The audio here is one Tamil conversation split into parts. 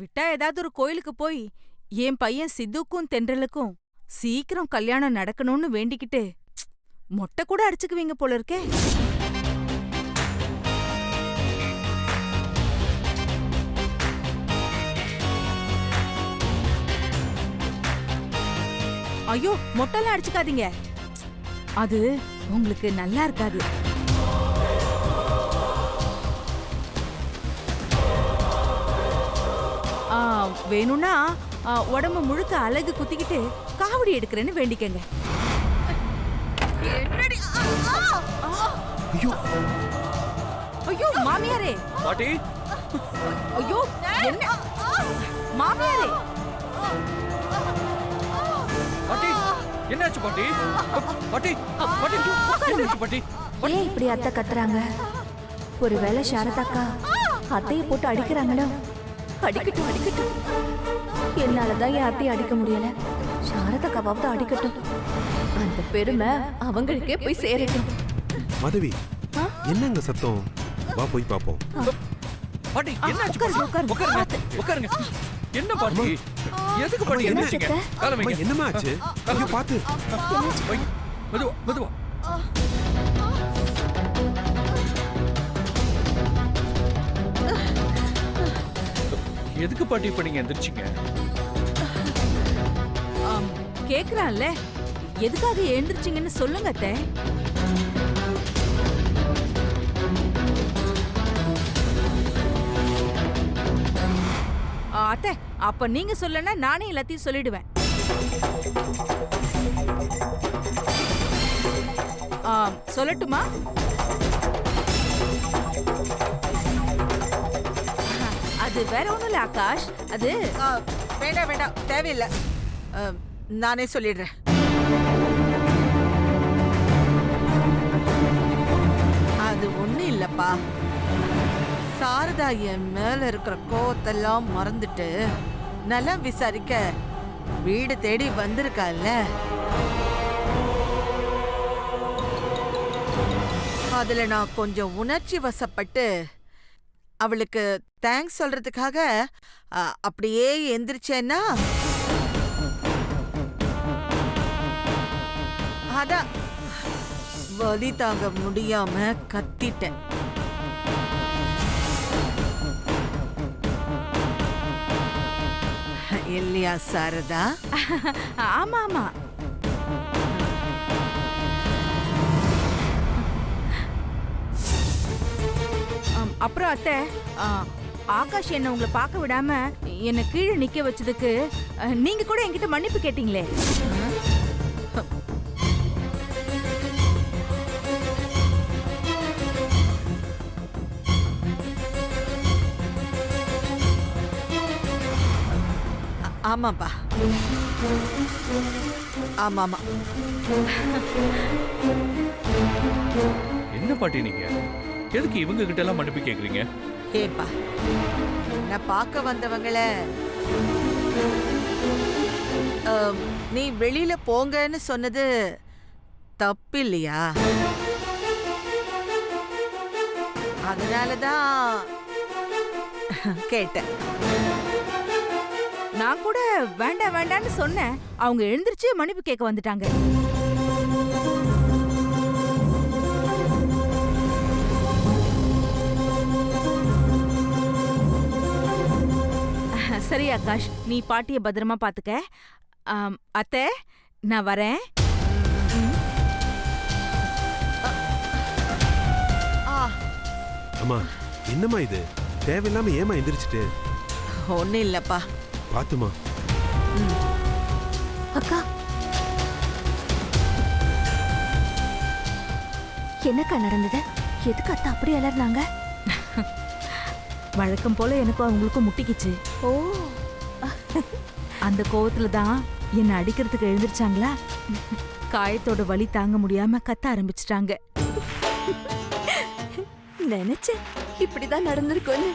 விட்டா ஏதாவது ஒரு கோயிலுக்கு போய் என் பையன் சித்துக்கும் தென்றலுக்கும் சீக்கிரம் கல்யாணம் நடக்கணும்னு வேண்டிக்கிட்டு மொட்டை கூட அடிச்சுக்குவீங்க போல இருக்கே. ஐயோ, மொட்டெல்லாம் அடிச்சுக்காதீங்க, அது உங்களுக்கு நல்லா இருக்காது. வேணும்னா உடம்பு முழுக்க அழகு குத்திக்கிட்டு காவடி எடுக்கிறேன்னு வேண்டிக்கங்க. ஐயோ மாமியாரே, பாட்டி. ஐயோ என்ன மாமியாரே, பாட்டி என்னாச்சு பாட்டி? பாட்டி பாட்டி என்னாச்சு பாட்டி? ஏன் இப்படி அத்தை கத்துறாங்க? ஒருவேளை சாரதாக்கா அத்தையை போட்டு அடிக்கிறாங்களோ? அடிக்கட்டும் அடிக்கட்டும், என்னாலதான் என் அத்தையை அடிக்க முடியல. சாரதாக்காவது அடிக்கட்டும், அந்த பெருமை அவங்களுக்கே போய் சேரட்டும். மாதவி, என்னங்க சத்தம்? வா போய் பாப்போம். பாட்டி என்னாச்சு? உட்காருங்க உட்காருங்க. என்ன பாட்டி? எதுக்கு பாட்டி என்னாச்சுங்க? காலமே என்னமா ஆச்சு? ஐயோ பாத்து. மெதுவா மெதுவா. எதுக்கு பாட்டி இப்ப நீங்க எந்திரிச்சிங்க? கேக்குறான்ல, எதுக்காக எழுந்திருச்சீங்கன்னு சொல்லுங்க அத்தை. அத்தை, அப்ப நீங்க சொல்லனா நானே எல்லாத்தையும் சொல்லிடுவேன். சொல்லட்டுமா? அது வேற ஒண்ணும் இல்ல ஆகாஷ், அது வேண்டாம் வேண்டாம், தேவையில்லை, நானே சொல்லிடுறேன். அது ஒண்ணு இல்லப்பா, சாரதா என் மேல இருக்கிற கோவத்தெல்லாம் மறந்துட்டு நல்லா விசாரிக்க வீடு தேடி வந்திருக்கால. அதுல நான் கொஞ்சம் உணர்ச்சி வசப்பட்டு அவளுக்கு தேங்க்ஸ் சொல்றதுக்காக அப்படியே எந்திரிச்சேன்னா, அதான் வலி தாங்க முடியாம கத்திட்டேன். இல்லையா சாரதா? ஆமா ஆமா. அப்புறம் அத்தை, ஆகாஷ் என்ன உங்களை பார்க்க விடாம என்ன கீழே நிக்க வச்சதுக்கு நீங்க கூட என்கிட்ட மன்னிப்பு கேட்டீங்களே. ஆமாப்பா, ஆமா ஆமா. என்ன பாட்டி நீங்க எதுக்கு இவங்க கிட்ட எல்லாம் மன்னிப்பு கேக்குறீங்க? ஏப்பா, என்ன பார்க்க வந்தவங்கள நீ வெளியில போங்கன்னு சொன்னது தப்பு இல்லையா? அதனாலதான் கேட்டேன். நான் கூட வேண்டாம் வேண்டான்னு சொன்னேன், அவங்க எழுந்திருச்சு மன்னிப்பு கேட்க வந்துட்டாங்க. சரி ஆகாஷ், நீ பாட்டிய பத்திரமா பாத்துக்க. அத்தை, நான் வரேன். அம்மா, என்னம்மா இது? தேவையில்லாம ஏமா எந்திரிச்சிட்டு? ஒன்னும் இல்லப்பா. பாத்துமா. அக்கா, என்னக்கா நடந்தது? எதுக்கு அத்தா அப்படி அலர்னாங்க? வழக்கம் போல எனக்கும் அவங்களுக்கும் முட்டிக்கிச்சு. ஓ, அந்த கோவத்துல தான் என்ன அடிக்கிறதுக்கு எழுந்திருச்சாங்களா? காயத்தோட வலி தாங்க முடியாம கத்த ஆரம்பிச்சிட்டாங்க. நினைச்சேன் இப்படிதான் நடந்திருக்கும்னு.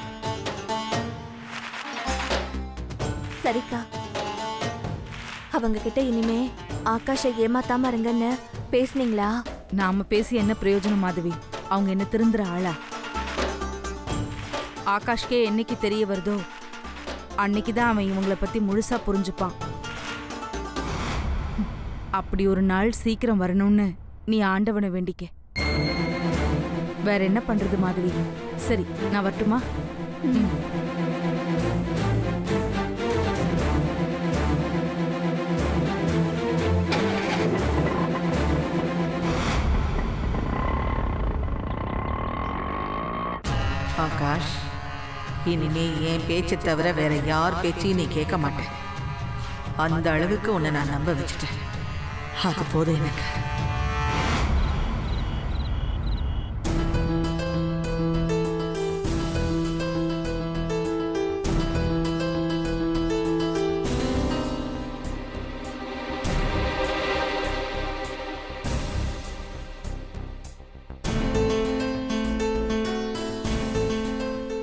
சரிக்கா, அவங்க கிட்ட இனிமே ஆகாஷை ஏமாத்தாம இருங்கன்னு பேசுனீங்களா? நாம பேசி என்ன பிரயோஜனம் மாதவி? அவங்க என்ன திருந்துற ஆளா? ஆகாஷ்கே என்னைக்கு தெரிய வருதோ அன்னைக்குதான் அவன் இவங்கள பத்தி முழுசா புரிஞ்சுப்பான். அப்படி ஒரு நாள் சீக்கிரம் வரணும்னு நீ ஆண்டவனை வேண்டிக்க. வேற என்ன பண்றது மாதவி? சரி, நான் வரட்டுமா? ஆகாஷ், இனிமே என் பேச்சை தவிர வேற யார் பேச்சையும் நீ கேட்க மாட்டேன். அந்த அளவுக்கு உன்னை நான் நம்ப வச்சுட்டேன். அது போதும் எனக்கு.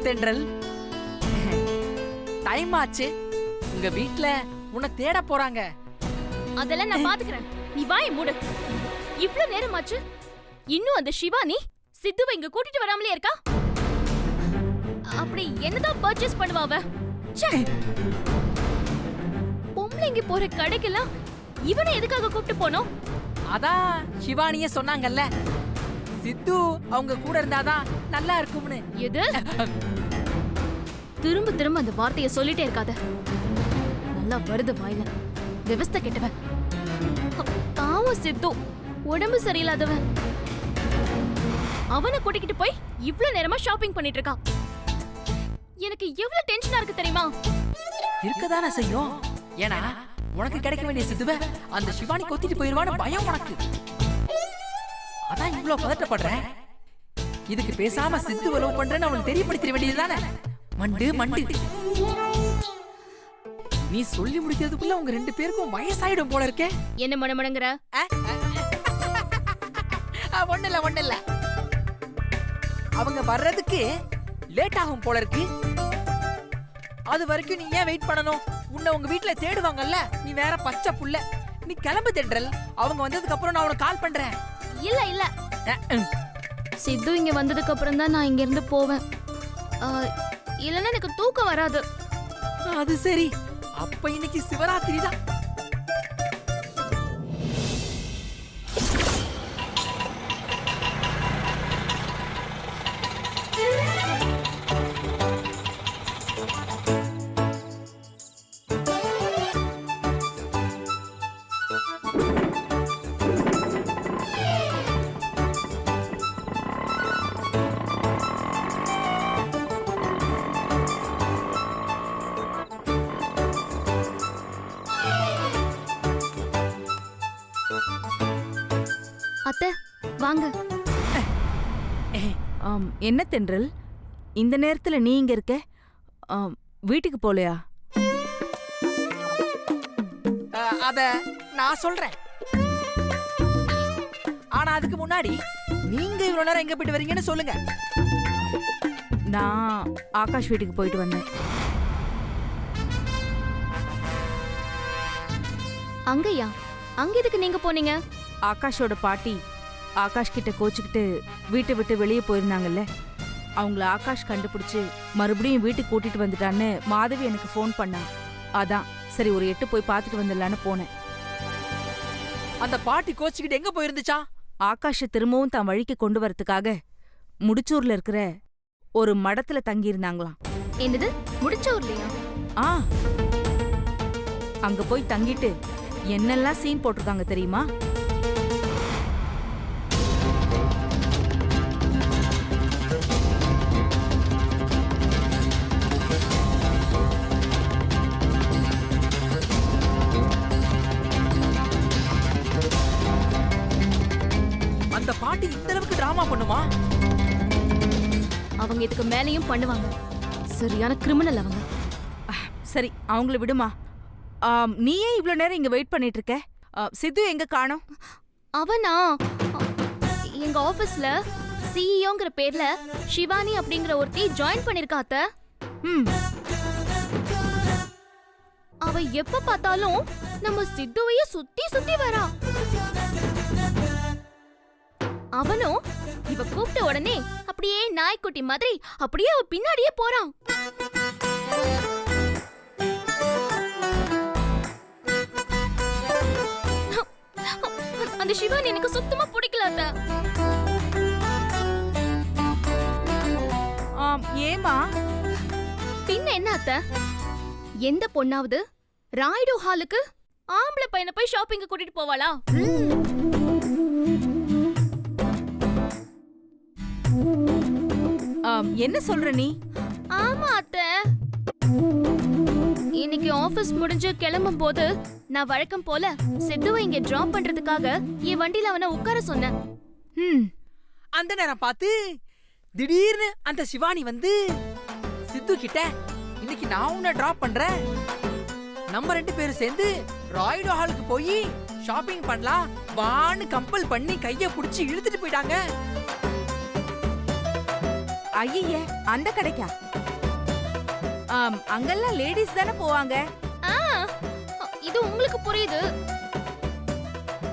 தென்றல், டைம் ஆச்சு. உங்க வீட்ல உன்னை தேட போறாங்க. அதெல்லாம் நான் பாத்துக்கிறேன். நீ வாயை மூடு. இவ்ளோ நேரமாச்சு, இன்னும் அந்த சிவானி சித்துவை இங்க கூட்டிட்டு வராமலே இருக்கா? அப்படி என்னதான் பர்ச்சேஸ் பண்ணுவா அவ? ச்சே! பொம்பளைங்க போற கடைக்கெல்லாம் இவனை எதுக்காக கூப்பிட்டு போனோம்? அதான் சிவானியே சொன்னாங்கல்ல, சித்து அவங்க கூட இருந்தாதான் நல்லா இருக்கும்னு. எது? திரும்ப திரும்ப அந்த வார்த்தையை சொல்லிட்டே இருக்காத. நல்லா வருது வாயில. விவஸ்தை கெட்டவன். பாவம் சித்து, உடம்பு சரியில்லாதவன். அவனை கூட்டிக்கிட்டு போய் இவ்ளோ நேரமா ஷாப்பிங் பண்ணிட்டு இருக்கான். எனக்கு எவ்வளவு டென்ஷனா இருக்கு தெரியுமா? இருக்கதானே செய்யும். ஏன்னா உனக்கு கிடைக்க வேண்டிய சித்துவ அந்த சிவானி கொத்திட்டு போயிருவான்னு பயம் உனக்கு. அதான் இவ்ளோ பதட்டப்படுறேன். இதுக்கு பேசாம சித்து லவ் பண்றேன்னு அவனுக்கு தெரியப்படுத்திட வேண்டியதுதானே. மண்டு மண்டு, நீ சொல்லி முடிக்கிறதுக்குள்ள உங்க ரெண்டு பேருக்கும் வயசாயிடும் போல இருக்கே. என்ன மடமடங்கற? ஒண்ணு இல்ல. அவங்க வர்றதுக்கு லேட் ஆகும் போல இருக்கு. அது வரைக்கும் நீ ஏன் வெயிட் பண்ணணும்? உன்னை உங்க வீட்டுல தேடுவாங்கல்ல. நீ வேற பச்சை புள்ள. நீ கிளம்பு தென்றல். அவங்க வந்ததுக்கு அப்புறம் நான் உனக்கு கால் பண்றேன். இல்ல சித்து இங்க வந்ததுக்கு அப்புறம் தான் நான் இங்க இருந்து போவேன். இல்லன்னா எனக்கு தூக்கம் வராது. அது சரி. அப்ப இன்னைக்கு சிவராத்திரி தான். அத்தை வாங்க. என்ன தென்றல், இந்த நேரத்துல நீ இங்க இருக்க? வீட்டுக்கு போலையா? அத நான் சொல்றேன். ஆனா அதுக்கு முன்னாடி நீங்க இவ்வளவு நேரம் எங்க போயிட்டு வரீங்கன்னு சொல்லுங்க. நான் ஆகாஷ் வீட்டுக்கு போயிட்டு வந்தேன். அங்கயா? அங்க எதுக்கு நீங்க போனீங்க? ஆகாஷோட பாட்டி ஆகாஷ் கிட்ட கோச்சுக்கிட்டு வீட்டை விட்டு வெளியே போயிருந்தாங்கல்ல, அவங்கள ஆகாஷ் கண்டுபிடிச்சு மறுபடியும் வீட்டுக்கு கூட்டிட்டு வந்துட்டான்னு மாதவி எனக்கு ஃபோன் பண்ணா. அதான் சரி ஒரு 8 போய் பார்த்துட்டு வந்துடலான்னு போனேன். அந்த பாட்டி கோச்சிக்கிட்டு எங்க போயிருந்துச்சா? ஆகாஷ திரும்பவும் தான் வழிக்கு கொண்டு வரதுக்காக முடிச்சூர்ல இருக்கிற ஒரு மடத்துல தங்கியிருந்தாங்களாம். என்னது, முடிச்சூர்லயா? அங்க போய் தங்கிட்டு என்னெல்லாம் சீன் போட்டிருக்காங்க தெரியுமா? அந்த பாட்டி இந்த அளவுக்கு டிராமா பண்ணுமா? அவங்க இதுக்கு மேலேயும் பண்ணுவாங்க. சரியான கிரிமினல் அவங்க. சரி அவங்கள விடுமா. நீ ஏன் இவ்ளோ நேரம் இங்க வெயிட் பண்ணிட்டு இருக்க? சித்து எங்க காணோம்? அவனா எங்க ஆபீஸ்ல சிஇஓங்கிற பேர்ல சிவானி அப்படிங்கிற ஒருத்தி ஜாயின் பண்ணிருக்கா அத்தை. அவ எப்ப பார்த்தாலும் நம்ம சித்துவையே சுத்தி சுத்தி வரா. அவனும் இவ கூப்பிட்ட உடனே அப்படியே நாய்க்குட்டி மாதிரி அப்படியே அவ பின்னாடியே போறான். அந்த சிவானி எனக்கு சுத்தமா பிடிக்கல அத்தை. ஏமா? பின்ன என்ன அத்தை? எந்த பொண்ணாவது ராய்டோ ஹாலுக்கு ஆம்பளை பையனை போய் ஷாப்பிங் கூட்டிட்டு போவாளா? என்ன சொல்ற நீ? ஆமா அத்தை. இன்னைக்கு ஆபீஸ் முடிஞ்சு கிளம்பும் போது நான் வழக்கம் போல சித்துவை இங்க டிராப் பண்றதுக்காக என் வண்டியில அவனை உட்கார சொன்னேன். அந்த நேரம் பார்த்து திடீர்னு அந்த சிவானி வந்து சித்து கிட்ட இன்னைக்கு நான் உன்னை டிராப் பண்றேன், நம்ம 2 பேரும் சேர்ந்து ராய்டோ ஹாலுக்கு போய் ஷாப்பிங் பண்ணலாம் வான்னு கம்பல் பண்ணி கைய புடிச்சு இழுத்துட்டு போயிட்டாங்க. ஐய, அந்த கடைக்கா? அங்கெல்லாம் லேடிஸ் தானே போவாங்க. ஆ, இது உங்களுக்கு புரியுது.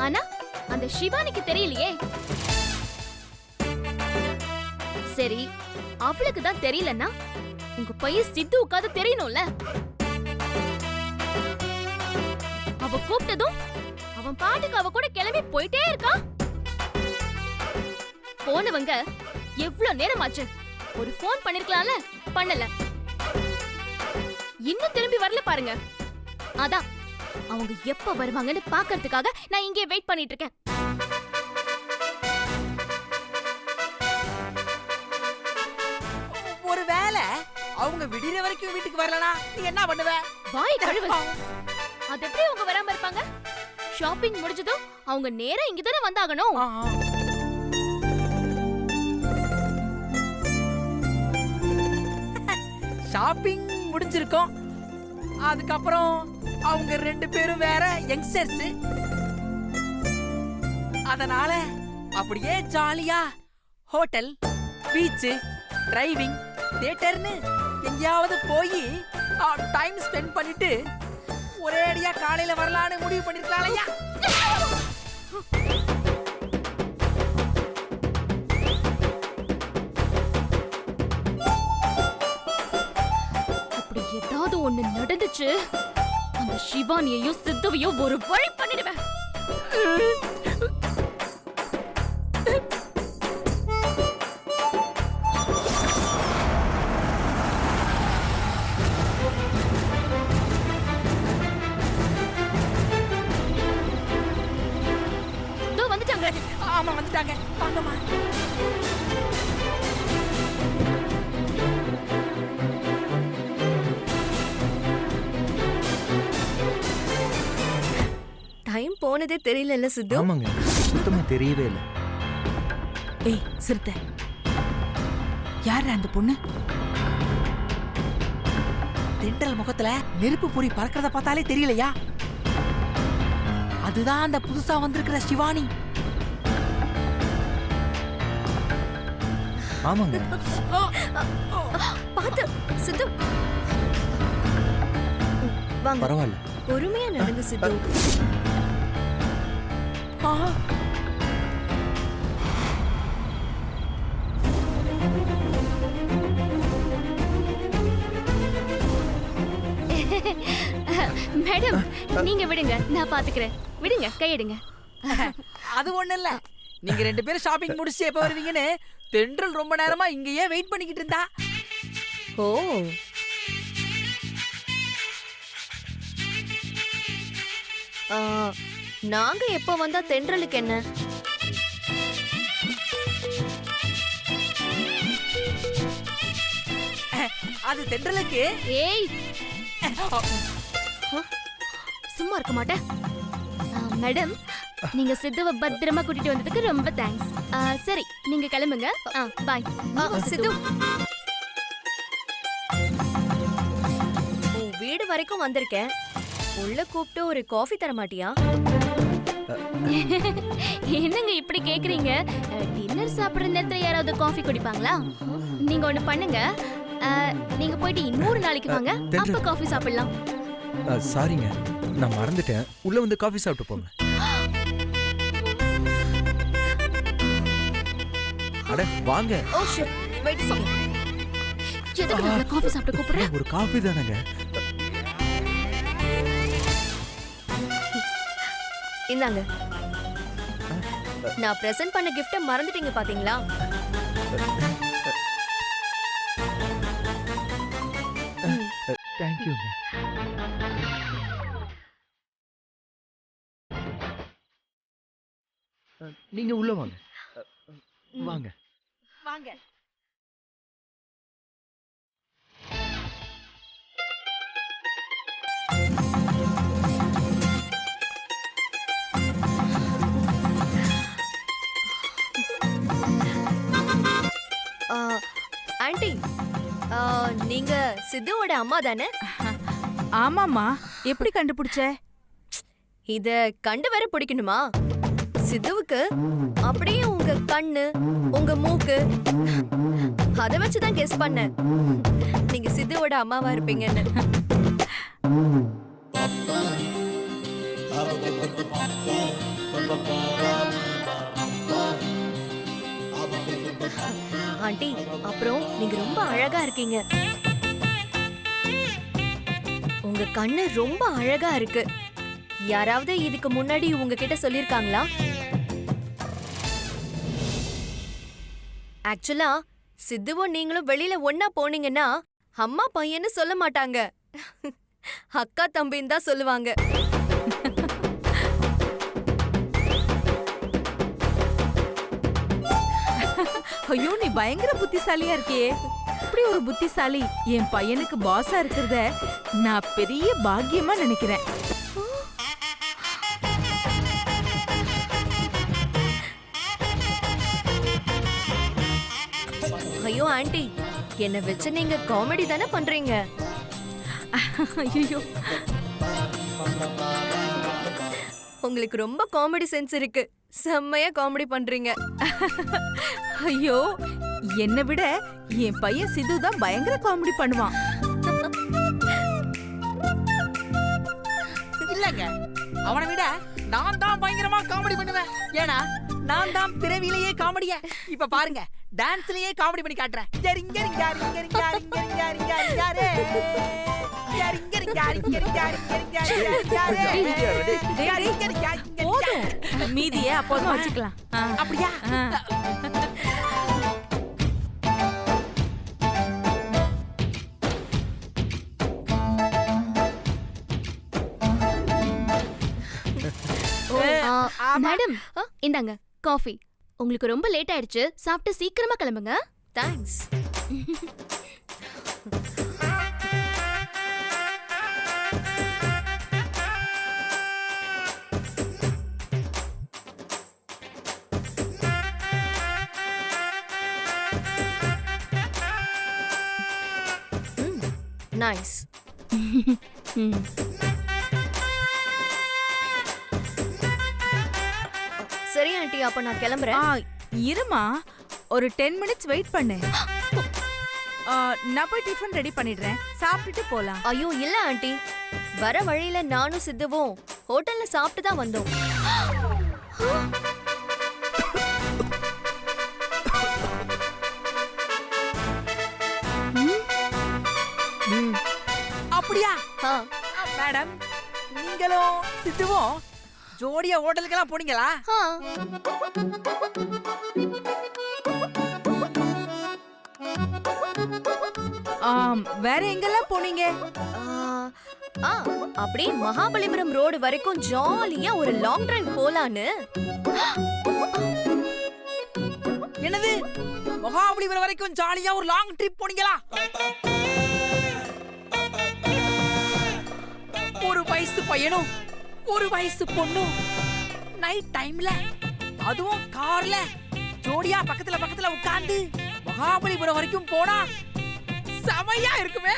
ஆனா அந்த சிவானிக்கு தெரியலையே. சரி, அவளுக்கு தான் தெரியலன்னா உங்க பையன் சித்துவுக்காவது தெரியணும்ல. அவ கூப்பிட்டதும் அவன் பாட்டுக்கு அவ கூட கிளம்பி போயிட்டே இருக்கான். போனவங்க எவ்வளவு நேரம் ஆச்சு? ஒரு போன் பண்ணிருக்கலாம்ல, பண்ணல. இன்னும் திரும்பி வரல பாருங்க. அதான் அவங்க எப்ப வருவாங்கன்னு பாக்குறதுக்காக நான் இங்கே வெயிட் பண்ணிட்டு இருக்கேன். ஒருவேளை அவங்க விடிற வரைக்கும் வீட்டுக்கு வரலனா நீ என்ன பண்ணுவ? வாய் கழுவு. அது எப்படி அவங்க வராம இருப்பாங்க? ஷாப்பிங் முடிஞ்சதும் அவங்க நேரா இங்க தானே வந்தாகணும். ஷாப்பிங் முடிஞ்சிருக்கும். அதுக்கப்புறம் அவங்க 2 பேரும் வேற யங்ஸ்டர்ஸ். அதனால அப்படியே ஜாலியா ஹோட்டல், பீச், டிரைவிங், தியேட்டர்னு எங்கேயாவது போய் டைம் ஸ்பெண்ட் பண்ணிட்டு ஒரேடியா காலையில வரலான்னு முடிவு பண்ணிருக்கலாம்லையா? அப்படி ஏதாவது ஒண்ணு நடந்துச்சு, அந்த சிவானியையும் சித்துவையும் ஒரு வழி பண்ணிடுவேன். வந்துட்டாங்க. ஆமா வந்துட்டாங்க. வாங்கம்மா. டைம் போனதே தெரியல சித்து. ஆமாங்க, சுத்தமா தெரியவே இல்லை. ஏய் சிறுத்தை, யார் அந்த பொண்ணு? தென்றல் முகத்துல நெருப்பு பொறி பறக்கிறத பார்த்தாலே தெரியலையா? அதுதான் அந்த புதுசா வந்திருக்கிற சிவானி. ஆமாங்க. பாத்து சித்து. வாங்க. பரவாயில்ல. பொறுமையா நடந்து சித்து. மேடம், நீங்க விடுங்க, நான் பாத்துக்கிறேன். விடுங்க, கையெடுங்க. அது ஒண்ணு இல்ல, நீங்க 2 பேரும் ஷாப்பிங் முடிச்சு எப்ப வருவீங்கன்னு தென்றல் ரொம்ப நேரமா இங்கேயே வெயிட் பண்ணிக்கிட்டு இருந்தா. ஓ, நாங்க எப்ப வந்தா தென்றலுக்கு என்ன? அது தென்றலுக்கு. ஏய், சும்மா இருக்க மாட்டேன். மேடம், நீங்க சித்துவ பத்திரமா கூட்டிட்டு வந்ததுக்கு ரொம்ப தேங்க்ஸ். சரி, நீங்க கிளம்புங்க. பாய். சித்து, உன் வீடு வரைக்கும் வந்திருக்கேன். உள்ள கூப்பிட்டு ஒரு காஃபி தர மாட்டியா? என்னங்க இப்படி கேக்குறீங்க? டின்னர் சாப்பிடுற நேரத்துல யாராவது காஃபி குடிப்பாங்களா? நீங்க ஒண்ணு பண்ணுங்க, நீங்க போயிட்டு இன்னொரு நாளைக்கு வாங்க, அப்ப காஃபி சாப்பிடலாம். சாரிங்க, நான் மறந்துட்டேன். உள்ள வந்து காஃபி சாப்பிட்டு போங்க. அட வாங்க. Oh shit, wait a second. எதுக்கு நான் காஃபி சாப்பிட கூப்பிடுறேன்? ஒரு காஃபி தானங்க. இந்தாங்க. நான் பிரசன்ட் பண்ண கிஃப்ட மறந்துட்டீங்க பாத்தீங்களா? தேங்க்யூங்க. நீங்க உள்ள வாங்க. வாங்க. வாங்க. ஆண்டி, நீங்க சித்துவோட அம்மா தானே? ஆமாமா, எப்படி கண்டுபிடிச்ச? இத கண்டு வேற பிடிக்கணுமா? சித்துவுக்கு அப்படியே உங்க கண்ணு, உங்க மூக்கு அத வச்சுதான் கெஸ் பண்ணேன் நீங்க சித்துவோட அம்மாவா இருப்பீங்கன்னு. ஆண்டி, அப்புறம் நீங்க ரொம்ப அழகா இருக்கீங்க. உங்க கண்ணு ரொம்ப அழகா இருக்கு. யாராவது இதுக்கு முன்னாடி உங்ககிட்ட சொல்லிருக்காங்களா? ஆக்சுவலா சித்துவும் நீங்களும் வெளியில ஒன்னா போனீங்கன்னா அம்மா பையன்னு சொல்ல மாட்டாங்க, அக்கா தம்பின்னு தான் சொல்லுவாங்க. ஐயோ, நீ பயங்கர புத்திசாலியா இருக்கியே. இப்படி ஒரு புத்திசாலி என் பையனுக்கு பாஸா இருக்கிறத நான் பெரிய பாக்கியமா நினைக்கிறேன். ஐயோ ஆண்டி, என்ன வச்சு நீங்க காமெடி தானே பண்றீங்க? ஐயோ, உங்களுக்கு ரொம்ப காமெடி சென்ஸ் இருக்கு. செம்மையா காமெடி பண்றீங்க. ஐயோ, என்னை விட என் பையன் சித்து தான் பயங்கர காமெடி பண்ணுவான். இல்லங்க, அவனை விட நான் தான் பயங்கரமா காமெடி பண்ணுவேன். ஏன்னா நான் தான் பிறவிலேயே காமெடிய. இப்ப பாருங்க, டான்ஸ்லயே காமெடி பண்ணி காட்டுறேன். போதும், மீதியை அப்போதும் வச்சுக்கலாம். அப்படியா? மேடம், இந்தாங்க காஃபி. உங்களுக்கு ரொம்ப லேட் ஆயிடுச்சு, சாப்பிட்டு சீக்கிரமா கிளம்புங்க. தேங்க்ஸ். நைஸ். சரி ஆண்டி, அப்ப நான் கிளம்புறேன். இருமா, ஒரு 10 மினிட்ஸ் வெயிட் பண்ணு. நான் போய் டிஃபன் ரெடி பண்ணிடுறேன், சாப்பிட்டுட்டு போலாம். ஐயோ இல்ல ஆண்டி, வர வழியில நானும் சித்துவும் ஹோட்டல்ல சாப்பிட்டு தான் வந்தோம். அப்படியா? மேடம், நீங்களும் சித்துவும் ஜோடியா ஹோட்டலுக்கெல்லாம் போனீங்களா? வேற எங்கெல்லாம் போனீங்க? அப்படியே மகாபலிபுரம் ரோடு வரைக்கும் ஜாலியா ஒரு லாங் டிரைவ் போலான்னு. என்னது, மகாபலிபுரம் வரைக்கும் ஜாலியா ஒரு லாங் ட்ரிப் போனீங்களா? ஒரு வயசு பையனும் ஒரு வயசு பொண்ணும் நைட் டைம்ல, அதுவும் கார்ல ஜோடியா பக்கத்துல பக்கத்துல உட்கார்ந்து மகாபலிபுரம் வரைக்கும் போனா செமையா இருக்குமே.